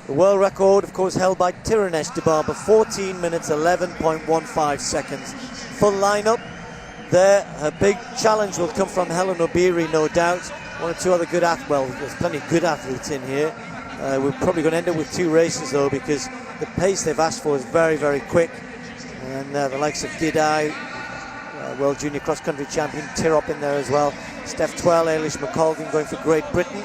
The world record, of course, held by Tirunesh Dibaba, 14 minutes 11.15 seconds. Full lineup there. Her big challenge will come from Hellen Obiri, no doubt. One or two other good athletes. Well, there's plenty of good athletes in here. We're probably going to end up with 2 races though, because the pace they've asked for is very, very quick. And the likes of Gidai, World Junior Cross Country Champion, Tirop in there as well. Steph Twell, Ailish McColgan going for Great Britain.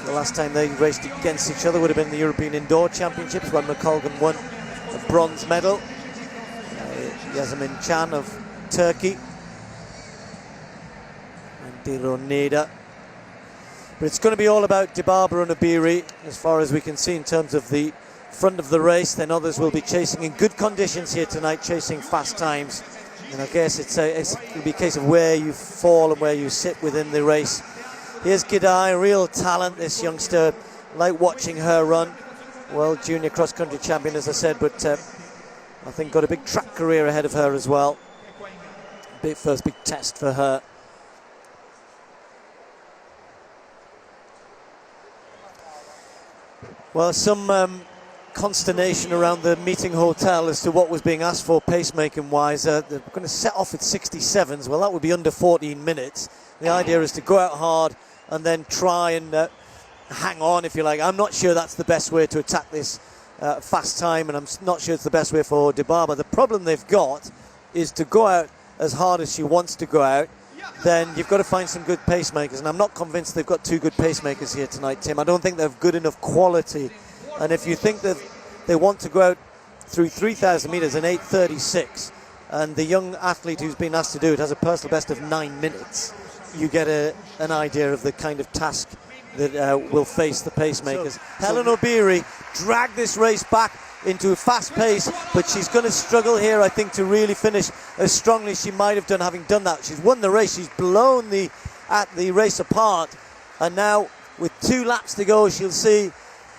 The last time they raced against each other would have been the European Indoor Championships, when McColgan won a bronze medal. Yasemin Can of Turkey. And Dironeda. But it's going to be all about Dibaba and Obiri, as far as we can see in terms of the front of the race. Then others will be chasing in good conditions here tonight, chasing fast times. And I guess it'll be a case of where you fall and where you sit within the race. Here's Gidai, real talent, this youngster. Like watching her run. World Junior Cross Country Champion, as I said, but I think got a big track career ahead of her as well. First big test for her. Well, some consternation around the meeting hotel as to what was being asked for pacemaking wise. They're going to set off at 67s. Well, that would be under 14 minutes. The idea is to go out hard and then try and hang on, if you like. I'm not sure that's the best way to attack this fast time, and I'm not sure it's the best way for Dibaba. The problem they've got is to go out as hard as she wants to go out. Then you've got to find some good pacemakers, and I'm not convinced they've got 2 good pacemakers here tonight, Tim. I don't think they've good enough quality. And if you think that they want to go out through 3,000 metres in 8:36, and the young athlete who's been asked to do it has a personal best of 9 minutes, you get an idea of the kind of task that will face the pacemakers. Hellen Obiri dragged this race back into a fast pace, but she's going to struggle here, I think, to really finish as strongly as she might have done, having done that. She's won the race, she's blown the race apart, and now with 2 laps to go, she'll see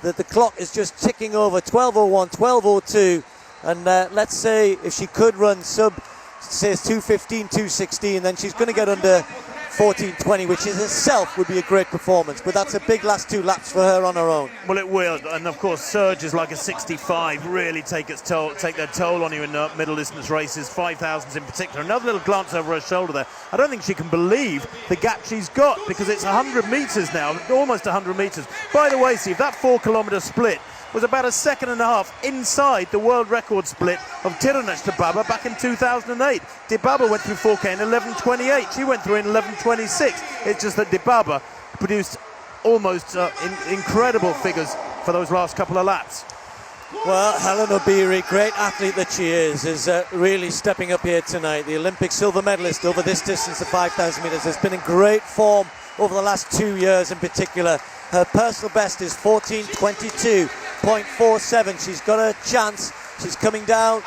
that the clock is just ticking over. 12:01, 12:02, and let's say if she could run says 2:15, 2:16, then she's going to get under 14:20, which in itself would be a great performance, but that's a big last 2 laps for her on her own. Well, it will, and of course surges like a 65 really take their toll on you in middle distance races, 5,000s in particular. Another little glance over her shoulder there. I don't think she can believe the gap she's got, because it's 100 metres now, almost 100 metres. By the way, Steve, that 4-kilometre split was about a second and a half inside the world record split of Tirunesh Dibaba back in 2008. Dibaba went through 4K in 11:28. She went through in 11:26. It's just that Dibaba produced almost incredible figures for those last couple of laps. Well, Hellen Obiri, great athlete that she is really stepping up here tonight. The Olympic silver medalist over this distance of 5,000 metres has been in great form over the last 2 years in particular. Her personal best is 14:22.47. She's got a chance. She's coming down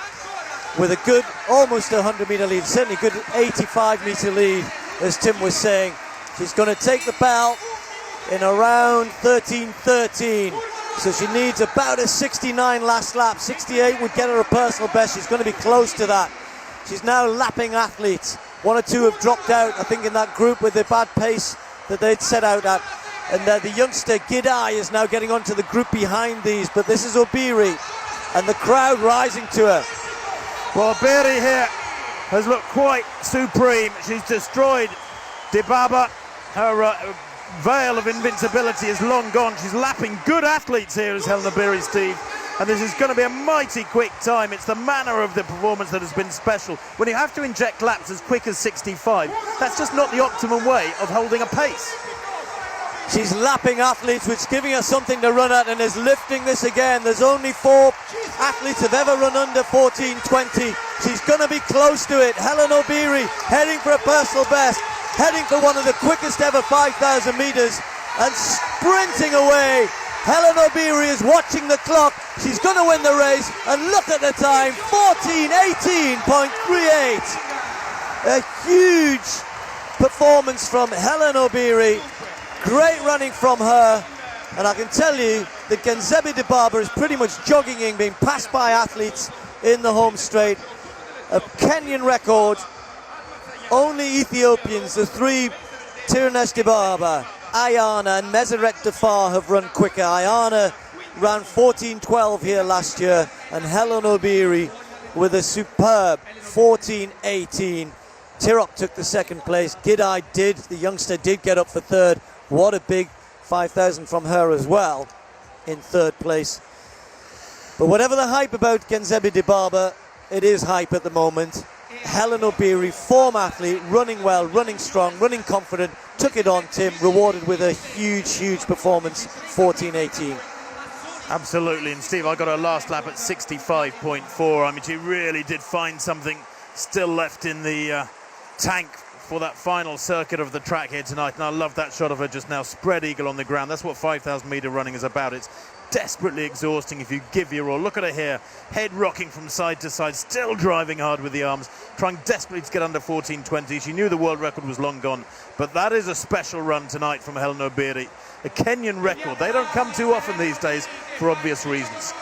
with a good, almost 100-metre lead, certainly good 85-metre lead, as Tim was saying. She's going to take the bell in around 13:13. So she needs about a 69 last lap. 68 would get her a personal best. She's going to be close to that. She's now lapping athletes. 1 or 2 have dropped out, I think, in that group with the bad pace that they'd set out at. And the youngster Gidai is now getting onto the group behind these, but this is Obiri, and the crowd rising to her. Well, Obiri here has looked quite supreme. She's destroyed Dibaba. Her veil of invincibility is long gone. She's lapping good athletes here as Hellen Obiri, Steve. And this is going to be a mighty quick time. It's the manner of the performance that has been special. When you have to inject laps as quick as 65, that's just not the optimum way of holding a pace. She's lapping athletes, which is giving her something to run at, and is lifting this again. There's only 4 athletes have ever run under 14:20. She's going to be close to it. Hellen Obiri heading for a personal best, heading for one of the quickest ever 5,000 metres, and sprinting away. Hellen Obiri is watching the clock. She's going to win the race, and look at the time, 14:18.38. A huge performance from Hellen Obiri. Great running from her, and I can tell you that Genzebi Dibaba is pretty much jogging in, being passed by athletes in the home straight. A Kenyan record. Only Ethiopians, the 3, Tirunesh Dibaba, Ayana and Meseret Dafar, have run quicker. Ayana ran 14.12 here last year, and Hellen Obiri with a superb 14.18. Tirop took the second place. Gidai the youngster did get up for third. What a big 5,000 from her as well in third place. But whatever the hype about Genzebi Dibaba, it is hype at the moment. Hellen Obiri, form athlete, running well, running strong, running confident, took it on, Tim, rewarded with a huge performance, 14.18. Absolutely, and Steve, I got her last lap at 65.4. I mean, she really did find something still left in the tank for that final circuit of the track here tonight, and I love that shot of her just now, spread eagle on the ground. That's what 5,000 metre running is about. It's desperately exhausting if you give your all. Look at her here, head rocking from side to side, still driving hard with the arms, trying desperately to get under 14.20. She knew the world record was long gone, but that is a special run tonight from Hellen Obiri. A Kenyan record. They don't come too often these days for obvious reasons.